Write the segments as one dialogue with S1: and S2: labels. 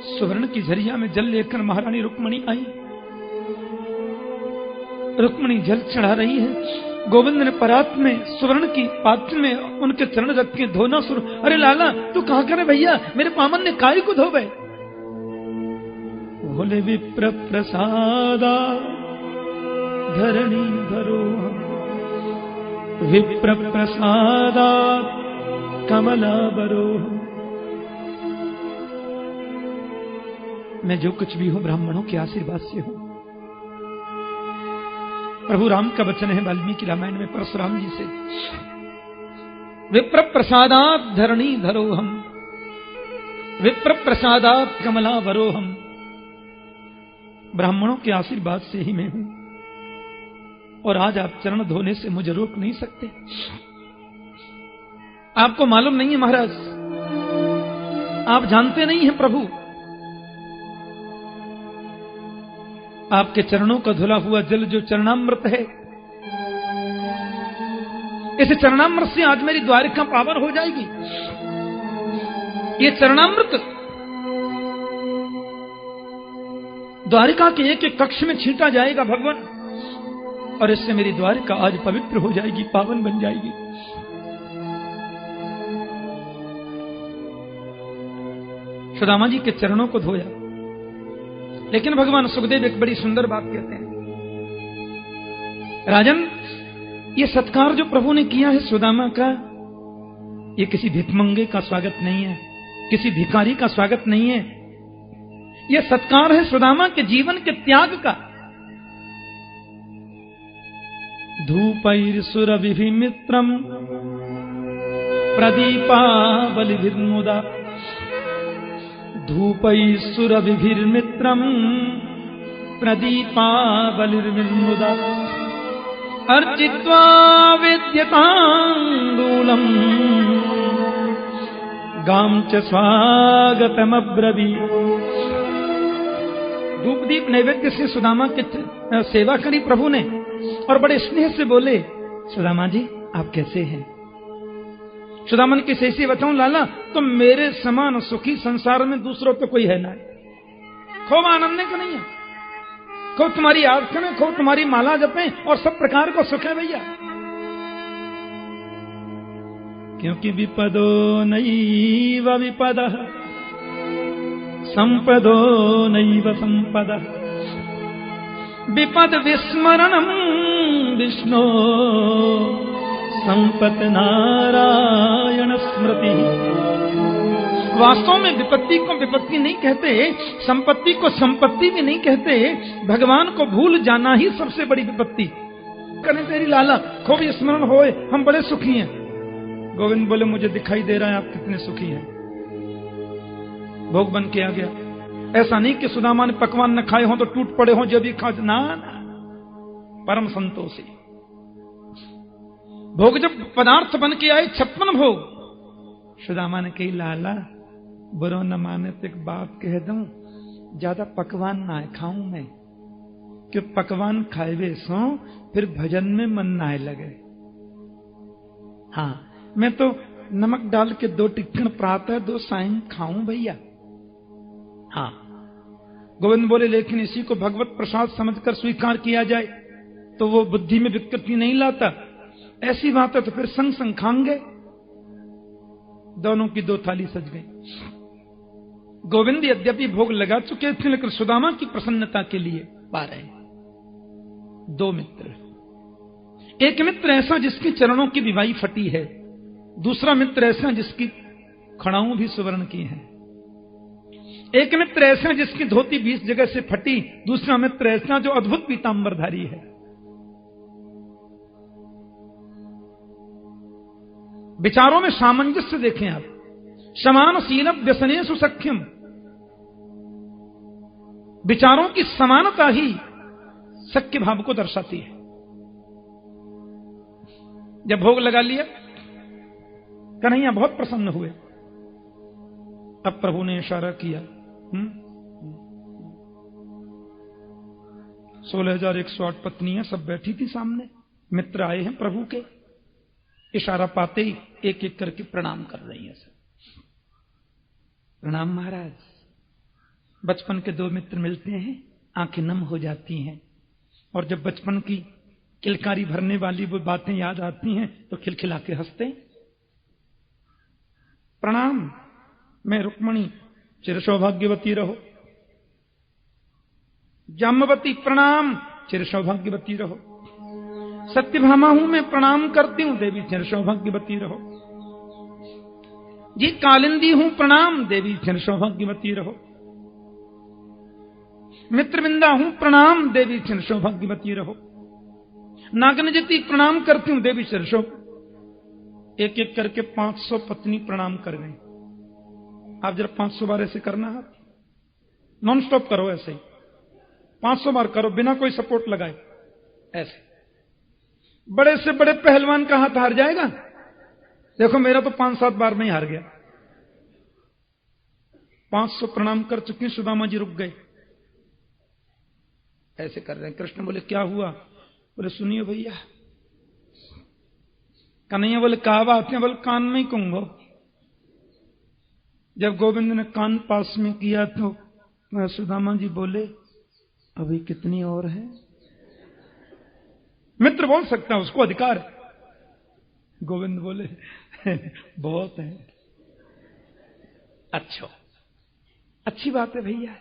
S1: सुवर्ण की झरिया में जल लेकर महारानी रुक्मणी आई। रुक्मणी जल चढ़ा रही है। गोविंद ने परात में सुवर्ण की पात्र में उनके चरण रख के धोना शुरू। अरे लाला तू कहां करे भैया, मेरे पामन ने काय को धोवे। भोले विप्र प्रसादा धरणी धरो, विप्र प्रसादा कमला बरो। मैं जो कुछ भी हूं ब्राह्मणों के आशीर्वाद से हूं। प्रभु राम का वचन है वाल्मीकि रामायण में परशुराम जी से, विप्र प्रसादात धरणी धरोहम, विप्र प्रसादात कमला वरोहम। ब्राह्मणों के आशीर्वाद से ही मैं हूं और आज आप चरण धोने से मुझे रोक नहीं सकते। आपको मालूम नहीं है महाराज, आप जानते नहीं हैं प्रभु, आपके चरणों का धुला हुआ जल जो चरणामृत है, इस चरणामृत से आज मेरी द्वारिका पावन हो जाएगी। ये चरणामृत द्वारिका के एक एक कक्ष में छींटा जाएगा भगवान, और इससे मेरी द्वारिका आज पवित्र हो जाएगी, पावन बन जाएगी। सुदामा जी के चरणों को धोया, लेकिन भगवान सुखदेव एक बड़ी सुंदर बात कहते हैं, राजन ये सत्कार जो प्रभु ने किया है सुदामा का, ये किसी भिखमंगे का स्वागत नहीं है, किसी भिखारी का स्वागत नहीं है। यह सत्कार है सुदामा के जीवन के त्याग का। धूपैर सुरविभिमित्रम प्रदीपावलिभिर्मुदा, धूपैस्सुरविभिर्मित्रम् प्रदीपावलिर्विर्मुदा, अर्चित्वा वेद्यतांबूलम् गां च स्वागतमब्रवी। धूपदीप नैवेद्य से सुदामा की सेवा करी प्रभु ने, और बड़े स्नेह से बोले, सुदामा जी आप कैसे हैं? सुदामन की सही बताऊं लाला, तो मेरे समान सुखी संसार में दूसरों तो कोई है ना। खूब आनंद का नहीं है, खूब तुम्हारी याद करें, खूब तुम्हारी माला जपें, और सब प्रकार को सुख है भैया। क्योंकि विपदो नैव विपदः संपदो नैव संपदः, विपद विस्मरणं विष्णो संपत नारायण स्मृति। वास्तव में विपत्ति को विपत्ति नहीं कहते, संपत्ति को संपत्ति भी नहीं कहते, भगवान को भूल जाना ही सबसे बड़ी विपत्ति। करें तेरी लाला खूब स्मरण होए, हम बड़े सुखी हैं। गोविंद बोले मुझे दिखाई दे रहा है आप कितने सुखी हैं। भोग बन के आ गया। ऐसा नहीं कि सुदामा ने पकवान न खाए हों तो टूट पड़े हों, जब भी खा, ना परम संतोषी। भोग जब पदार्थ बन के आए 56 भोग, सुदामा ने कही लाला बुरो न माने तो एक बात कह दूं, ज्यादा पकवान ना खाऊं मैं, कि पकवान खाए सो फिर भजन में मन ना लगे। हाँ मैं तो नमक डाल के 2 टिक्कण प्रातः 2 सायं खाऊं भैया। हाँ गोविंद बोले लेकिन इसी को भगवत प्रसाद समझकर स्वीकार किया जाए तो वो बुद्धि में विकृति नहीं लाता। ऐसी बात है तो फिर संग संग खाएंगे। दोनों की 2 थाली सज गई। गोविंद यद्यपि भोग लगा चुके थे लेकिन सुदामा की प्रसन्नता के लिए पा रहे। 2 मित्र, एक मित्र ऐसा जिसके चरणों की विवाही फटी है, दूसरा मित्र ऐसा जिसकी खड़ाऊं भी सुवर्ण की है। एक मित्र ऐसा जिसकी धोती 20 जगह से फटी, दूसरा मित्र ऐसा जो अद्भुत पीतांबरधारी है। विचारों में सामंजस्य देखें आप। समान शील व्यसनेषु सख्यम, विचारों की समानता ही सख्य भाव को दर्शाती है। जब भोग लगा लिया कन्हैया बहुत प्रसन्न हुए। अब प्रभु ने इशारा किया, 16,108 पत्नियां सब बैठी थी सामने, मित्र आए हैं प्रभु के। इशारा पाते ही एक एक करके प्रणाम कर रही है। प्रणाम महाराज। बचपन के दो मित्र मिलते हैं, आंखें नम हो जाती हैं, और जब बचपन की किलकारी भरने वाली वो बातें याद आती हैं तो खिलखिला के हंसते। प्रणाम, मैं रुक्मणी, चिर सौभाग्यवती रहो। जाम्बवती, प्रणाम, चिर सौभाग्यवती रहो। सत्यभामा हूं मैं, प्रणाम करती हूं, देवी चिर सौभाग्यवती रहो। जी कालिंदी हूं, प्रणाम, देवी चिर सौभाग्यवती रहो। मित्रविंदा हूं, प्रणाम, देवी चिर सौभाग्यवती रहो। नागनजती, प्रणाम करती हूं, देवी चिर सौभाग्यवती। एक एक करके 500 पत्नी प्रणाम कर गई। आप जरा 500 बार ऐसे करना है, नॉन स्टॉप करो, ऐसे ही 500 बार करो बिना कोई सपोर्ट लगाए। ऐसे बड़े से बड़े पहलवान का हाथ हार जाएगा। देखो मेरा तो 5-7 बार में ही हार गया। 500 प्रणाम कर चुकी, सुदामा जी रुक गए, ऐसे कर रहे हैं। कृष्ण बोले क्या हुआ? बोले सुनिए भैया। कन्हैया बोले क्या बात है? बोले कान में ही कुंभो। जब गोविंद ने कान पास में किया तो सुदामा जी बोले अभी कितनी और है? मित्र बोल सकता है, उसको अधिकार है। गोविंद बोले बहुत है। अच्छा, अच्छी बात है भैया।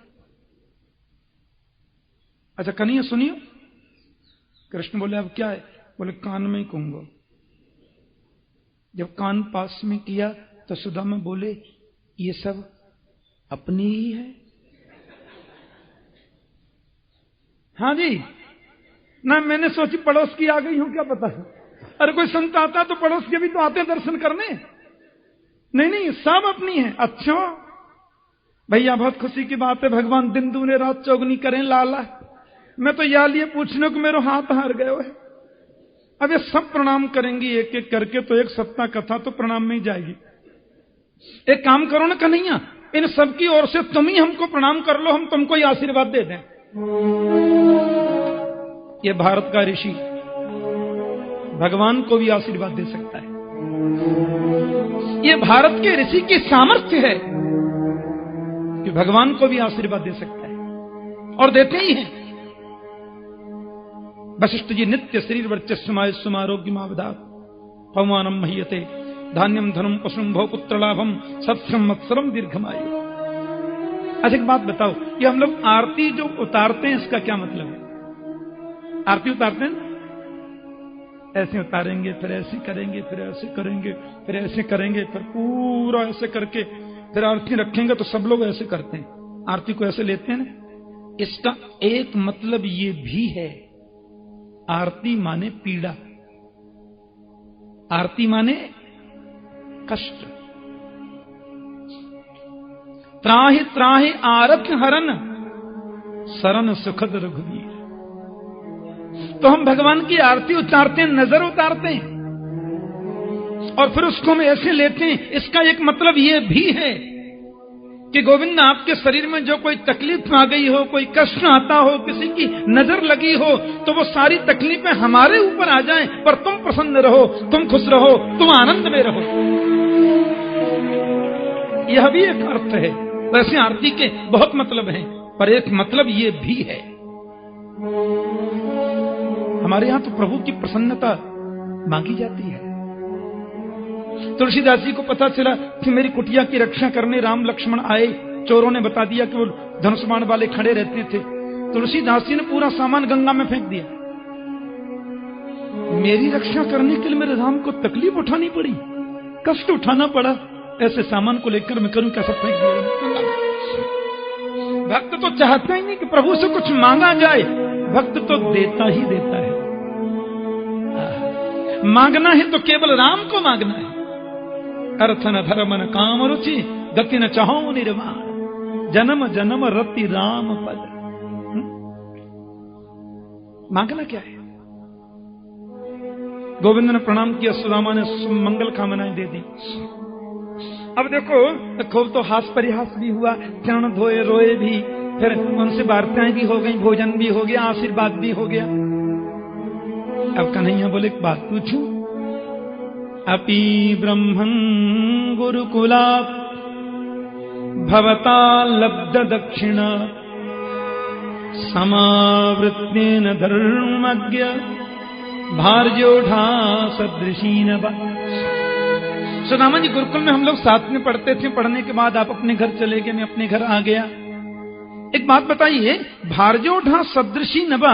S1: अच्छा कन्हैया सुनियो। कृष्ण बोले अब क्या है? बोले कान में ही कुंभो। जब कान पास में किया तो सुदामा बोले ये सब अपनी ही है। हाँ जी ना, मैंने सोची पड़ोस की आ गई हूं, क्या पता है। अरे कोई संत आता तो पड़ोस के भी तो आते दर्शन करने। नहीं नहीं, सब अपनी है। अच्छा भैया बहुत खुशी की बात है, भगवान दिन दूने रात चौगनी करें लाला। मैं तो या लिए पूछने को मेरे हाथ हार गए हो। अब ये सब प्रणाम करेंगी एक एक करके, तो एक सप्ताह कथा तो प्रणाम में ही जाएगी। एक काम करो ना कन्हैया, इन सबकी ओर से तुम ही हमको प्रणाम कर लो, हम तुमको ही आशीर्वाद दे दें। ये भारत का ऋषि भगवान को भी आशीर्वाद दे सकता है। ये भारत के ऋषि की सामर्थ्य है कि भगवान को भी आशीर्वाद दे सकता है, और देते ही हैं। वशिष्ठ जी नित्य शरीर वर्चस्वमाय समारोग्यमावदात पवमानम मह्यते धान्यम धनम पशुम भव पुत्र लाभम सत्सम मत्सरम दीर्घमायु। अच्छा एक बात बताओ, ये हम लोग आरती जो उतारते हैं इसका क्या मतलब है? आरती उतारते हैं ऐसे उतारेंगे, फिर ऐसे करेंगे, फिर ऐसे करेंगे, फिर ऐसे करेंगे, फिर पूरा ऐसे करके फिर आरती रखेंगे तो सब लोग ऐसे करते हैं, आरती को ऐसे लेते हैं ना। इसका एक मतलब ये भी है, आरती माने पीड़ा, आरती माने कष्ट। त्राहि त्राहि आरति हरन शरण सुखद रघुवीर। तो हम भगवान की आरती उतारते हैं, नजर उतारते हैं, और फिर उसको हम ऐसे लेते हैं। इसका एक मतलब ये भी है कि गोविंद आपके शरीर में जो कोई तकलीफ आ गई हो, कोई कष्ट आता हो, किसी की नजर लगी हो, तो वो सारी तकलीफें हमारे ऊपर आ जाएं, पर तुम प्रसन्न रहो, तुम खुश रहो, तुम आनंद में रहो। यह भी एक अर्थ है। वैसे आरती के बहुत मतलब हैं, पर एक मतलब ये भी है। हमारे यहां तो प्रभु की प्रसन्नता मांगी जाती है। तुलसीदास जी को पता चला कि मेरी कुटिया की रक्षा करने राम लक्ष्मण आए, चोरों ने बता दिया कि वो धनुष बाण वाले खड़े रहते थे। तुलसीदास जी ने पूरा सामान गंगा में फेंक दिया। मेरी रक्षा करने के लिए मेरे राम को तकलीफ उठानी पड़ी, कष्ट उठाना पड़ा, ऐसे सामान को लेकर मैं करूं कैसा? फेंक दिया। भक्त तो चाहता ही नहीं कि प्रभु से कुछ मांगा जाए, भक्त तो देता ही देता है। मांगना है तो केवल राम को मांगना है। अर्थ न धर्म न काम रुचि गति न चाहो निर्वाण, जन्म जन्म रति राम पद। मांगना क्या है? गोविंद ने प्रणाम किया, सुदामा ने मंगल कामनाएं दे दी। अब देखो खूब तो हास परिहास भी हुआ, चरण धोए रोए भी, फिर उनसे वार्ताएं भी हो गई, भोजन भी हो गया, आशीर्वाद भी हो गया। अब कन्हैया बोले एक बात पूछूं? अपि ब्रह्मं गुरुकुलात् भवता लब्ध दक्षिणा समावृत्तेन धर्मज्ञ भार्योढ़ा सदृशीन बा। सुदामा जी, गुरुकुल में हम लोग साथ में पढ़ते थे, पढ़ने के बाद आप अपने घर चले गए, मैं अपने घर आ गया। एक बात बताइए, भार्योढ़ा सदृशी नबा,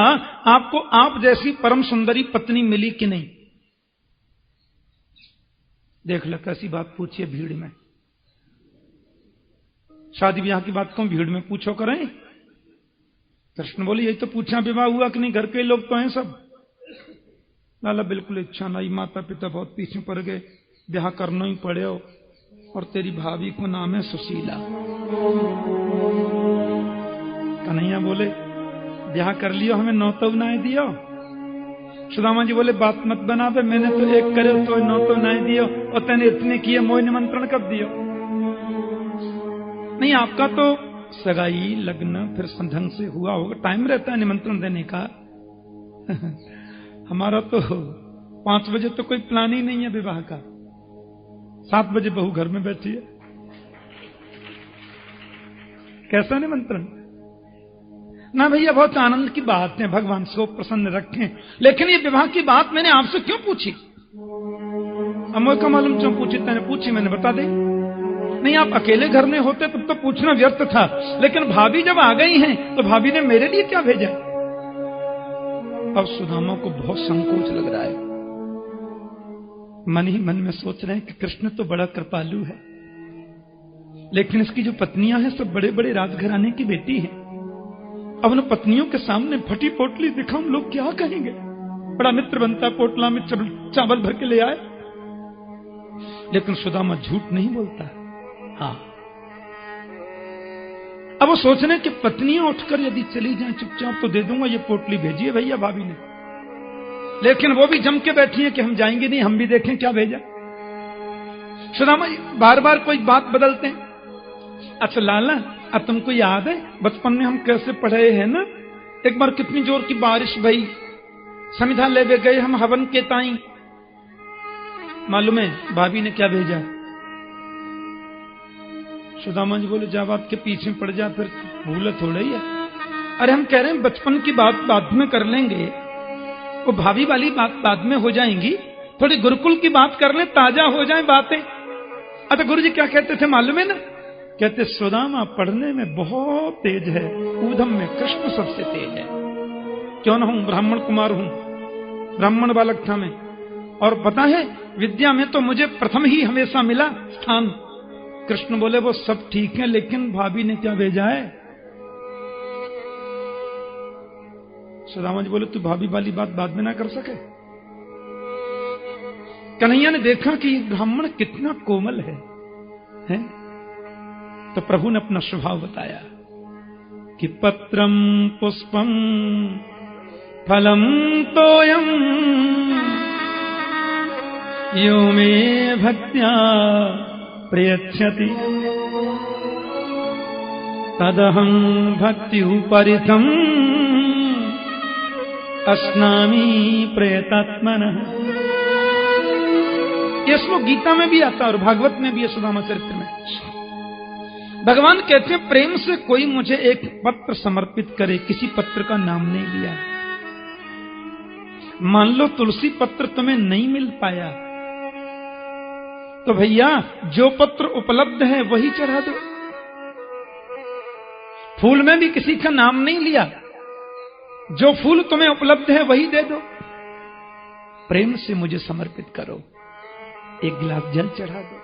S1: आपको आप जैसी परम सुंदरी पत्नी मिली कि नहीं? देख लो कैसी बात पूछिए भीड़ में। शादी ब्याह की बात को भीड़ में पूछो करें? कृष्ण बोले यही तो पूछा, विवाह हुआ कि नहीं? घर के लोग तो हैं सब। लाला बिल्कुल इच्छा नहीं, माता पिता बहुत पीछे पड़ गए, ब्याह करना ही पड़े हो, और तेरी भाभी को नाम है सुशीला। कन्हैया बोले ब्याह कर लियो, हमें नौतो बनाए दियो। सुदामा जी बोले बात मत बना दे, मैंने तो एक करे तो नौतो बनाए दियो, और तेने इतने किए, मोह निमंत्रण कब दियो? नहीं, आपका तो सगाई लग्न फिर ढंग से हुआ होगा, टाइम रहता है निमंत्रण देने का। हमारा तो 5 बजे तो कोई प्लान ही नहीं है विवाह का, 7 बजे बहू घर में बैठी है। कैसा निमंत्रण? ना भैया, बहुत आनंद की बात है, भगवान सो प्रसन्न रखें, लेकिन ये विवाह की बात मैंने आपसे क्यों पूछी? अमोय का मालूम क्यों पूछी? मैंने पूछी, मैंने बता दे। नहीं, आप अकेले घर में होते तब तो पूछना व्यर्थ था, लेकिन भाभी जब आ गई हैं तो भाभी ने मेरे लिए क्या भेजा? अब सुदामा को बहुत संकोच लग रहा है, मन ही मन में सोच रहे हैं कि कृष्ण तो बड़ा कृपालु है, लेकिन इसकी जो पत्नियां हैं सब बड़े बड़े राजघराने की बेटी हैं। अब उन पत्नियों के सामने फटी पोटली दिखाऊं, लोग क्या कहेंगे? बड़ा मित्र बनता, पोटला में चावल भर के ले आए। लेकिन सुदामा झूठ नहीं बोलता। हाँ, अब वो सोच रहे कि पत्नियां उठकर यदि चली जाएं चुपचाप तो दे दूंगा, ये पोटली भेजी है भैया भाभी ने, लेकिन वो भी जम के बैठी है कि हम जाएंगे नहीं, हम भी देखें क्या भेजा। सुदामा बार बार कोई बात बदलते हैं। अच्छा लाला, अब तुमको याद है बचपन में हम कैसे पढ़े हैं ना, एक बार कितनी जोर की बारिश भई, समिधा ले गए हम हवन के ताई, मालूम है भाभी ने क्या भेजा? सुदामा जी बोले जा बात के पीछे पड़ जा, फिर भूल थोड़ा ही है। अरे हम कह रहे हैं बचपन की बात बाद में कर लेंगे, वो भाभी वाली बात बाद में हो जाएंगी, थोड़ी गुरुकुल की बात कर ले, ताजा हो जाए बातें। अच्छा गुरु जी क्या कहते थे मालूम है ना? कहते सुदामा पढ़ने में बहुत तेज है, ऊधम में कृष्ण सबसे तेज है। क्यों ना हूं, ब्राह्मण कुमार हूं, ब्राह्मण बालक था मैं, और पता है विद्या में तो मुझे प्रथम ही हमेशा मिला स्थान। कृष्ण बोले वो सब ठीक है, लेकिन भाभी ने क्या भेजा है? सुदामा जी बोले तू भाभी वाली बात बाद में ना कर सके। कन्हैया ने देखा कि ब्राह्मण कितना कोमल है? तो प्रभु ने अपना स्वभाव बताया कि पत्रम पुष्पम फलम तोयम यो मे भक्त्या प्रयच्छति तदहं भक्ति उपरितम अस्नामि प्रयतात्मनः। ये श्लोक गीता में भी आता है और भागवत में भी है, सुदामा चरित्र में। भगवान कहते हैं प्रेम से कोई मुझे एक पत्र समर्पित करे, किसी पत्र का नाम नहीं लिया। मान लो तुलसी पत्र तुम्हें नहीं मिल पाया तो भैया जो पत्र उपलब्ध है वही चढ़ा दो। फूल में भी किसी का नाम नहीं लिया, जो फूल तुम्हें उपलब्ध है वही दे दो। प्रेम से मुझे समर्पित करो, एक गिलास जल चढ़ा दो,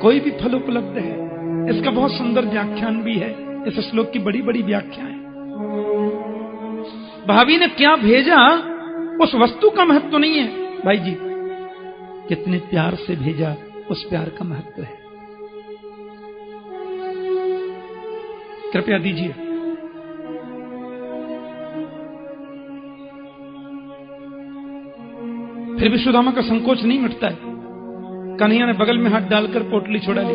S1: कोई भी फल उपलब्ध है। इसका बहुत सुंदर व्याख्यान भी है, इस श्लोक की बड़ी बड़ी व्याख्या है। भाभी ने क्या भेजा उस वस्तु का महत्व नहीं है भाई जी, कितने प्यार से भेजा उस प्यार का महत्व है। कृपया दीजिए। फिर भी सुदामा का संकोच नहीं मिटता है। कन्हैया ने बगल में हाथ डालकर पोटली छोड़ा ली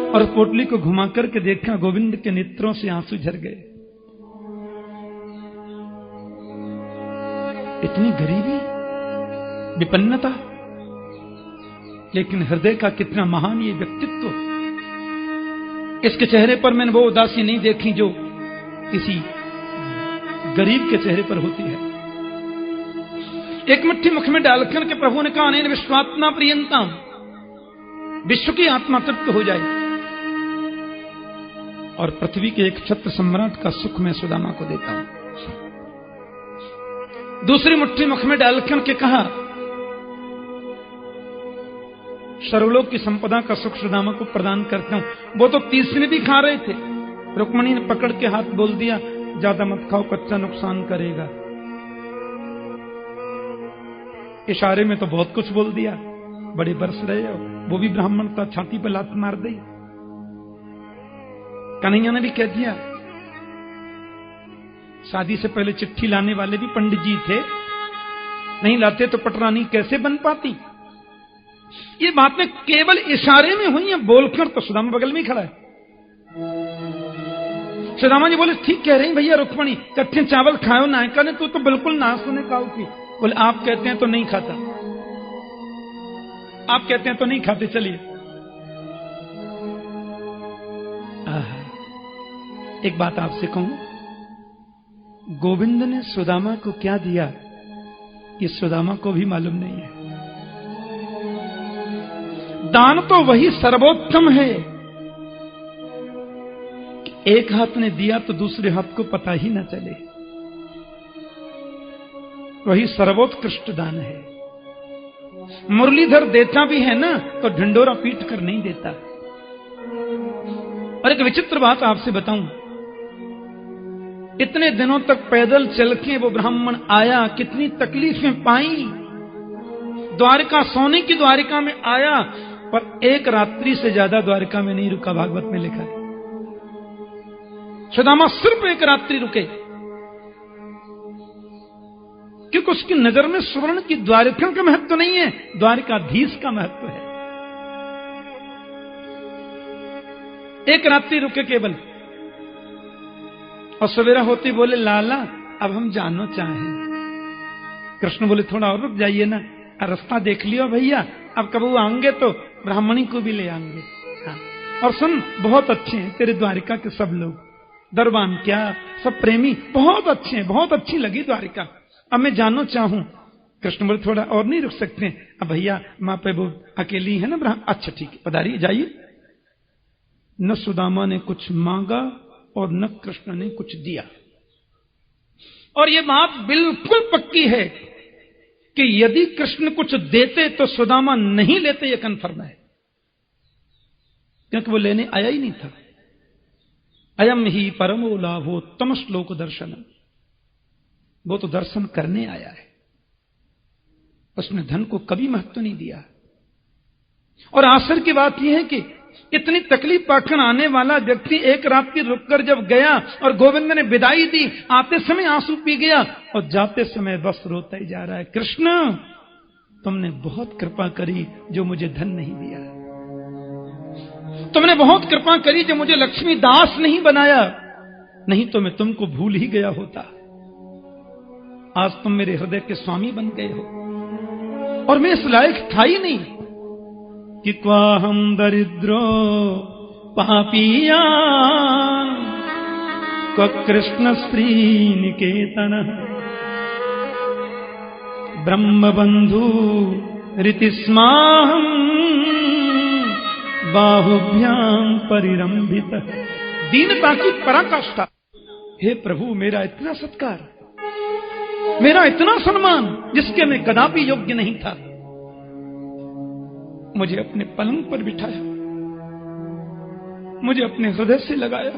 S1: और पोटली को घुमा करके देखा, गोविंद के नेत्रों से आंसू झर गए। इतनी गरीबी, विपन्नता, लेकिन हृदय का कितना महान ये व्यक्तित्व। इसके चेहरे पर मैंने वो उदासी नहीं देखी जो किसी गरीब के चेहरे पर होती है। एक मुट्ठी मुख में डालकर के प्रभु ने कहा, अनेन विश्वात्मा प्रियंताम, विश्व की आत्मा तृप्त हो जाए और पृथ्वी के एक छत्र सम्राट का सुख मैं सुदामा को देता हूं। दूसरी मुट्ठी मुख में डालकर के कहा, सर्वलोक की संपदा का सुख सुदामा को प्रदान करता हूं। वो तो तीसरी भी खा रहे थे, रुक्मणी ने पकड़ के हाथ बोल दिया, ज्यादा मत खाओ, कच्चा नुकसान करेगा। इशारे में तो बहुत कुछ बोल दिया, बड़े बरस रहे हो। वो भी ब्राह्मण था, छाती पर लात मार दी। कन्हैया ने भी कह दिया, शादी से पहले चिट्ठी लाने वाले भी पंडित जी थे, नहीं लाते तो पटरानी कैसे बन पाती। ये बातें केवल इशारे में हुई हैं, बोलकर तो सुदामा बगल में ही खड़ा है। सुदामा जी बोले, ठीक कह रही भैया रुक्मणी, कट्ठे चावल खाओ। नायका ने तू तो बिल्कुल ना सुने काऊ की। बोले, आप कहते हैं तो नहीं खाता, आप कहते हैं तो नहीं खाते, चलिए। एक बात आपसे कहूं, गोविंद ने सुदामा को क्या दिया ये सुदामा को भी मालूम नहीं है। दान तो वही सर्वोत्तम है कि एक हाथ ने दिया तो दूसरे हाथ को पता ही न चले। वही सर्वोत्कृष्ट दान है। मुरलीधर देता भी है ना तो ढिंडोरा पीट कर नहीं देता। और एक विचित्र बात आपसे बताऊं, इतने दिनों तक पैदल चल के वो ब्राह्मण आया, कितनी तकलीफें पाई, द्वारिका, सोने की द्वारिका में आया, पर एक रात्रि से ज्यादा द्वारिका में नहीं रुका। भागवत में लिखा है सुदामा सिर्फ एक रात्रि रुके, क्योंकि उसकी नजर में स्वर्ण की द्वारिका का महत्व नहीं है, द्वारिकाधीश का महत्व है। एक रात्रि रुके केवल, और सवेरा होते बोले, लाला अब हम जानो चाहें। कृष्ण बोले, थोड़ा और रुक जाइए ना, रास्ता देख लियो भैया, अब कब वो आएंगे तो ब्राह्मणी को भी ले आएंगे। हाँ। और सुन, बहुत अच्छे हैं तेरे द्वारिका के सब लोग, दरबान क्या सब प्रेमी, बहुत अच्छे हैं, बहुत अच्छी लगी द्वारिका, अब मैं जानो चाहूं। कृष्ण बोले, थोड़ा और नहीं रुक सकते? अब भैया माँ पे वो अकेली है ना ब्राह्मण, अच्छा ठीक है, पधारिए, जाइए। न सुदामा ने कुछ मांगा और न कृष्ण ने कुछ दिया। और यह बात बिल्कुल पक्की है कि यदि कृष्ण कुछ देते तो सुदामा नहीं लेते, यह कन्फर्म है, क्योंकि वो लेने आया ही नहीं था। अयम ही परमो लाभो तम श्लोक दर्शनम, वो तो दर्शन करने आया है, उसने धन को कभी महत्व नहीं दिया। और आश्चर्य की बात यह है कि इतनी तकलीफ पाकर आने वाला व्यक्ति एक रात की रुककर जब गया और गोविंद ने विदाई दी, आते समय आंसू पी गया और जाते समय बस रोता ही जा रहा है, कृष्ण तुमने बहुत कृपा करी जो मुझे धन नहीं दिया, तुमने बहुत कृपा करी जो मुझे लक्ष्मी दास नहीं बनाया, नहीं तो मैं तुमको भूल ही गया होता। आज तुम मेरे हृदय के स्वामी बन गए हो और मैं इस लायक था ही नहीं कि क्वाहम दरिद्रो पापिया क्व कृष्ण श्री निकेतन ब्रह्मबंधु रीतिस्माहम बाहुभ्याम परिरंभित। दीनता की पराकाष्ठा। हे प्रभु, मेरा इतना सत्कार, मेरा इतना सम्मान जिसके मैं कदापि योग्य नहीं था, मुझे अपने पलंग पर बिठाया, मुझे अपने हृदय से लगाया,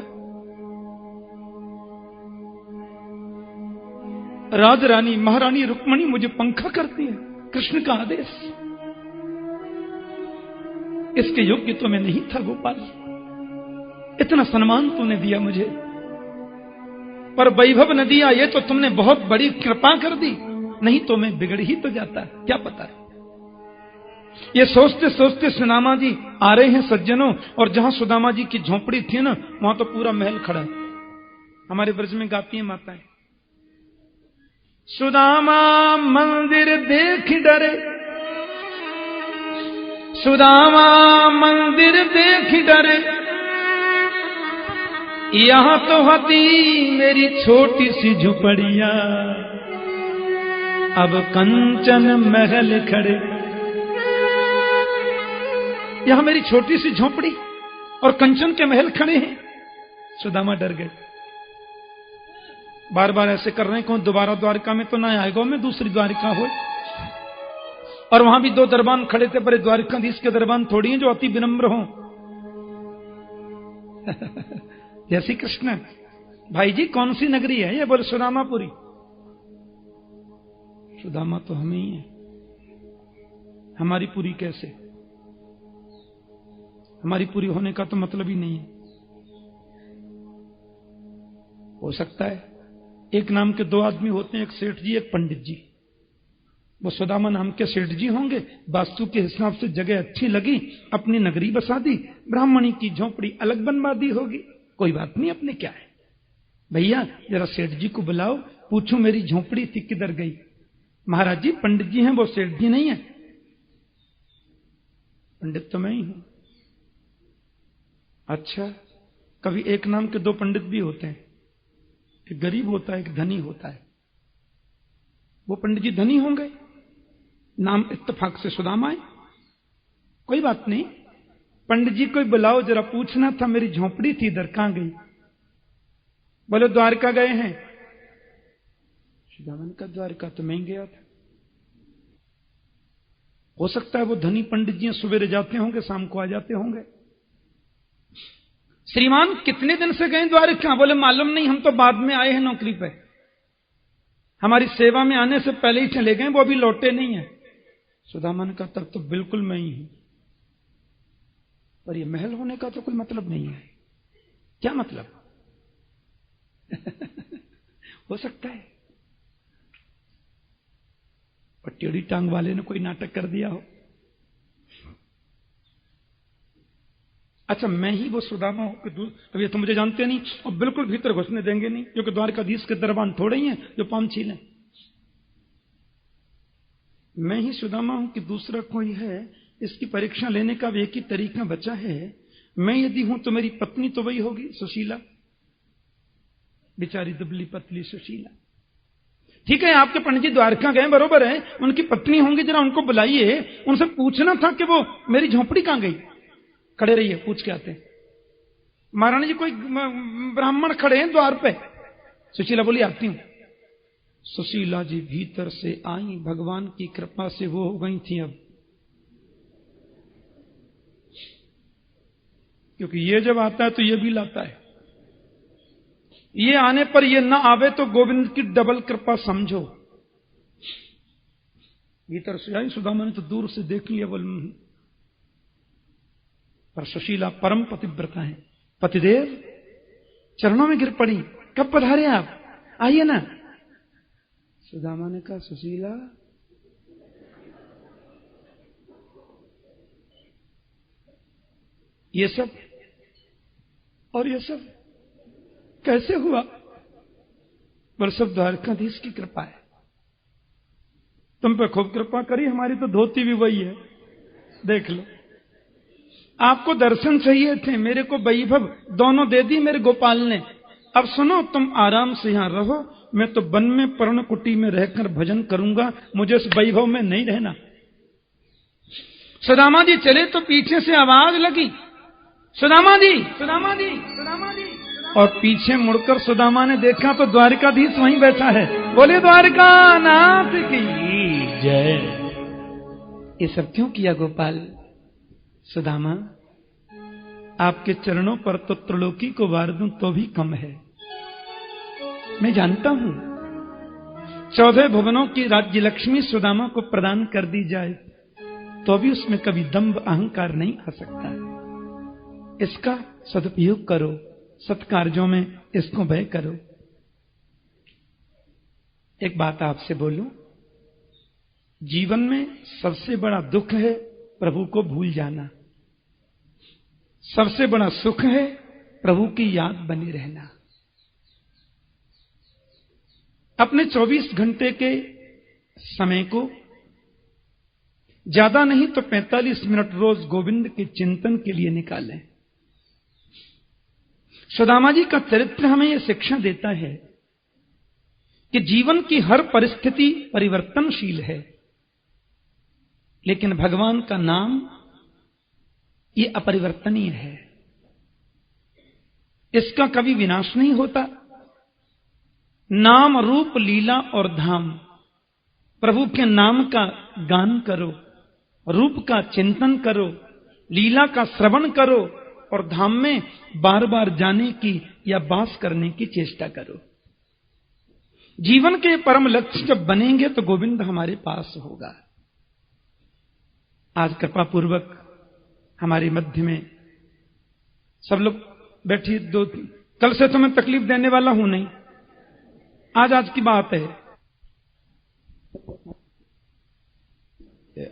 S1: राजरानी महारानी रुक्मणी मुझे पंखा करती है, कृष्ण का आदेश। इसके योग्य तो मैं नहीं था गोपाल, इतना सम्मान तूने दिया मुझे, पर वैभव न दिया, ये तो तुमने बहुत बड़ी कृपा कर दी, नहीं तो मैं बिगड़ ही तो जाता, क्या पता है। ये सोचते सोचते सुदामा जी आ रहे हैं सज्जनों, और जहां सुदामा जी की झोपड़ी थी ना, वहां तो पूरा महल खड़ा है। हमारे ब्रज में गाती हैं माताएं, सुदामा मंदिर देख डरे, सुदामा मंदिर देख डरे, यहां तो हती मेरी छोटी सी झुपड़िया, अब कंचन महल खड़े। यहां मेरी छोटी सी झोपड़ी और कंचन के महल खड़े हैं। सुदामा डर गए, बार बार ऐसे कर रहे हैं, कौन दोबारा द्वारका में तो ना आएगा, मैं दूसरी द्वारिका हो। और वहां भी 2 दरबान खड़े थे, बड़े द्वारिकाधीश के दरबान थोड़ी हैं जो अति विनम्र हों। जय श्री कृष्ण। भाई जी कौन सी नगरी है ये? बोले सुदामापुरी। सुदामा तो हम ही हैं, हमारी पुरी कैसे? हमारी पूरी होने का तो मतलब ही नहीं है। हो सकता है एक नाम के 2 आदमी होते हैं, एक सेठ जी एक पंडित जी। वो सुदामा नाम के सेठ जी होंगे, वास्तु के हिसाब से जगह अच्छी लगी, अपनी नगरी बसा दी, ब्राह्मणी की झोपड़ी अलग बनवा दी होगी। कोई बात नहीं, अपने क्या है भैया, जरा सेठ जी को बुलाओ, पूछो मेरी झोपड़ी थी किधर गई। महाराज जी पंडित जी हैं, वो सेठ जी नहीं है। पंडित तो मैं ही हूं। अच्छा, कभी एक नाम के 2 पंडित भी होते हैं, एक गरीब होता है एक धनी होता है। वो पंडित जी धनी होंगे, नाम इत्तेफाक से सुदामा है। कोई बात नहीं, पंडित जी को बुलाओ, जरा पूछना था मेरी झोपड़ी थी इधर कहां गई। बोले द्वारका गए हैं। सुदामा का द्वारका तो मैं गया था। हो सकता है वो धनी पंडित जी सवेरे जाते होंगे, शाम को आ जाते होंगे। श्रीमान कितने दिन से गए द्वारका? बोले मालूम नहीं, हम तो बाद में आए हैं नौकरी पे, हमारी सेवा में आने से पहले ही चले गए, वो अभी लौटे नहीं है। सुदामा ने कहा तब तो बिल्कुल मैं ही हूं, पर ये महल होने का तो कोई मतलब नहीं है। क्या मतलब? हो सकता है और टेढ़ी टांग वाले ने कोई नाटक कर दिया हो। अच्छा, मैं ही वो सुदामा हूं कि अब ये तो मुझे जानते नहीं और बिल्कुल भीतर घुसने देंगे नहीं, क्योंकि द्वारकाधीश के दरबान थोड़े ही हैं जो पाम छीलें। मैं ही सुदामा हूं कि दूसरा कोई है, इसकी परीक्षा लेने का एक ही तरीका बचा है। मैं यदि हूं तो मेरी पत्नी तो वही होगी, सुशीला, बेचारी दुबली पतली सुशीला। ठीक है, आपके पंडित जी द्वारका गए, बरोबर है, उनकी पत्नी होंगी, जरा उनको बुलाइए, उनसे पूछना था कि वो मेरी झोपड़ी कहां गई। खड़े रहिए, पूछ के आते हैं। महारानी जी कोई ब्राह्मण खड़े हैं द्वार पे। सुशीला बोली आती हूं। सुशीला जी भीतर से आई, भगवान की कृपा से वो हो गई थी अब, क्योंकि ये जब आता है तो ये भी लाता है। ये आने पर ये ना आवे तो गोविंद की डबल कृपा समझो। भीतर से आई, सुदामा ने तो दूर से देख लिया, बोल पर सुशीला परम पतिव्रता है। पतिदेव चरणों में गिर पड़ी, कब पधारे आप, आइए ना। सुदामा ने कहा सुशीला ये सब और ये सब कैसे हुआ? पर सब द्वारकाधीश की कृपा है, तुम पे खूब कृपा करी, हमारी तो धोती भी वही है, देख लो। आपको दर्शन चाहिए थे, मेरे को वैभव दोनों दे दी मेरे गोपाल ने। अब सुनो, तुम आराम से यहां रहो, मैं तो वन में पर्णकुटी में रहकर भजन करूंगा, मुझे इस वैभव में नहीं रहना। सुदामा जी चले तो पीछे से आवाज लगी, सुदामा जी, सुदामा जी, सुदामा जी। और पीछे मुड़कर सुदामा ने देखा तो द्वारकाधीश वहीं बैठा है। बोले द्वारका नाथ की जय। ये सब क्यों किया गोपाल? सुदामा आपके चरणों पर तो त्रिलोकी को वार दूं तो भी कम है। मैं जानता हूं 14 भुवनों की राज्य लक्ष्मी सुदामा को प्रदान कर दी जाए तो भी उसमें कभी दंभ अहंकार नहीं आ सकता। इसका सदुपयोग करो, सत्कार्यों में इसको व्यय करो। एक बात आपसे बोलूं, जीवन में सबसे बड़ा दुख है प्रभु को भूल जाना, सबसे बड़ा सुख है प्रभु की याद बनी रहना। अपने 24 घंटे के समय को ज्यादा नहीं तो 45 मिनट रोज गोविंद के चिंतन के लिए निकालें। सुदामा जी का चरित्र हमें यह शिक्षा देता है कि जीवन की हर परिस्थिति परिवर्तनशील है, लेकिन भगवान का नाम ये अपरिवर्तनीय है। इसका कभी विनाश नहीं होता। नाम रूप लीला और धाम, प्रभु के नाम का गान करो, रूप का चिंतन करो, लीला का श्रवण करो और धाम में बार बार जाने की या वास करने की चेष्टा करो। जीवन के परम लक्ष्य जब बनेंगे तो गोविंद हमारे पास होगा। आज कृपा पूर्वक हमारे मध्य में सब लोग बैठी, दो कल से तो मैं तकलीफ देने वाला हूं नहीं, आज की बात है।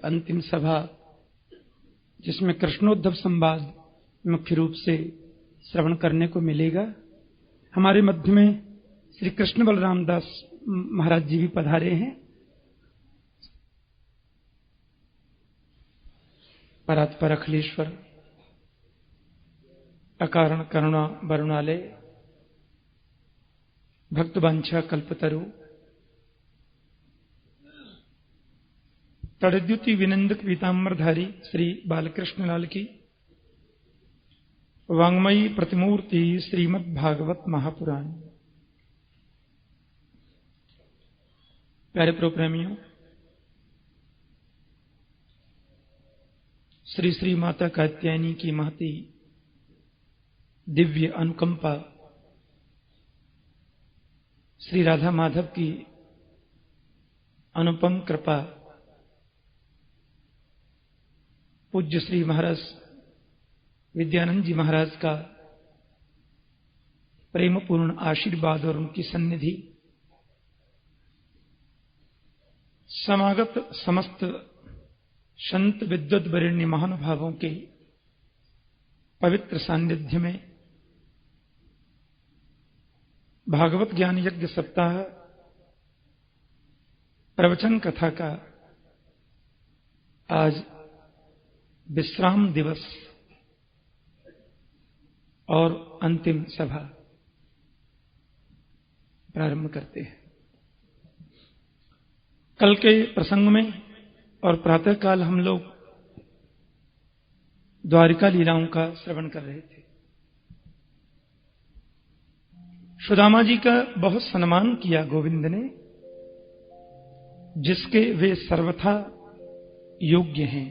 S1: अंतिम सभा जिसमें कृष्णोद्धव संवाद मुख्य रूप से श्रवण करने को मिलेगा। हमारे मध्य में श्री कृष्ण बलराम दास महाराज जी भी पधारे हैं। परात्पर अखिलेश्वर, अकारण करुणा वरुणालय, भक्तवांछा कल्पतरु, तड़द्युति विनंदक पीताम्बरधारी श्री बालकृष्ण लाल की वांग्मयी प्रतिमूर्ति श्रीमद् भागवत महापुराण। प्यारे प्रेमियों, श्री श्री माता कात्यायनी की महती दिव्य अनुकंपा, श्री राधा माधव की अनुपम कृपा, पूज्य श्री महाराज विद्यानंद जी महाराज का प्रेमपूर्ण आशीर्वाद और उनकी सन्निधि, समागत समस्त संत विद्वत वरेण्य महानुभावों के पवित्र सान्निध्य में भागवत ज्ञान यज्ञ सप्ताह प्रवचन कथा का आज विश्राम दिवस और अंतिम सभा प्रारंभ करते हैं। कल के प्रसंग में और प्रातःकाल हम लोग द्वारिका लीलाओं का श्रवण कर रहे थे। सुदामा जी का बहुत सम्मान किया गोविंद ने, जिसके वे सर्वथा योग्य हैं।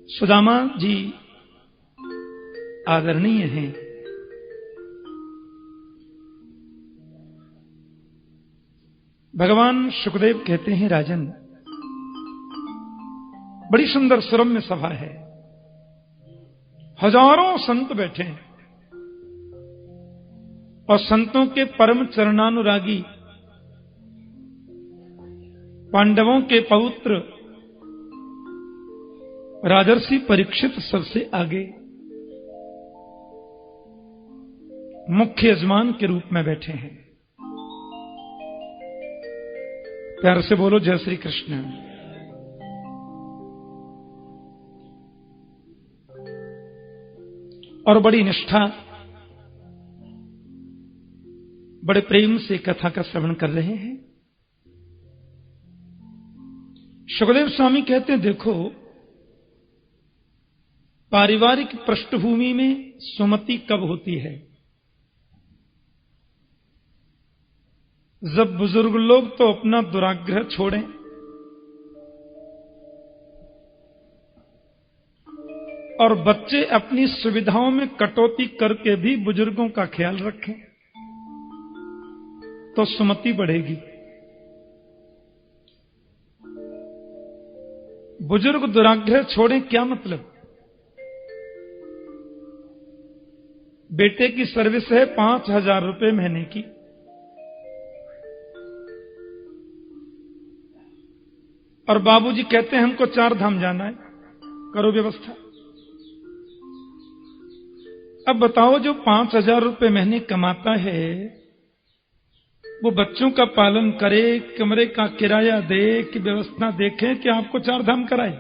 S1: सुदामा जी आदरणीय हैं। भगवान शुकदेव कहते हैं, राजन, बड़ी सुंदर सुरम्य सभा है, हजारों संत बैठे हैं और संतों के परम चरणानुरागी पांडवों के पौत्र राजर्षि परीक्षित सबसे आगे मुख्य यजमान के रूप में बैठे हैं। प्यार से बोलो जय श्री कृष्ण। और बड़ी निष्ठा, बड़े प्रेम से कथा का श्रवण कर रहे हैं। शुकदेव स्वामी कहते हैं, देखो, पारिवारिक पृष्ठभूमि में सुमति कब होती है? जब बुजुर्ग लोग तो अपना दुराग्रह छोड़ें और बच्चे अपनी सुविधाओं में कटौती करके भी बुजुर्गों का ख्याल रखें तो सुमति बढ़ेगी। बुजुर्ग दुराग्रह छोड़ें क्या मतलब? बेटे की सर्विस है 5,000 रुपए महीने की, और बाबूजी कहते हैं हमको 4 धाम जाना है, करो व्यवस्था। अब बताओ, जो 5,000 रुपए महीने कमाता है वो बच्चों का पालन करे, कमरे का किराया दे, कि व्यवस्था देखे कि आपको 4 धाम कराए?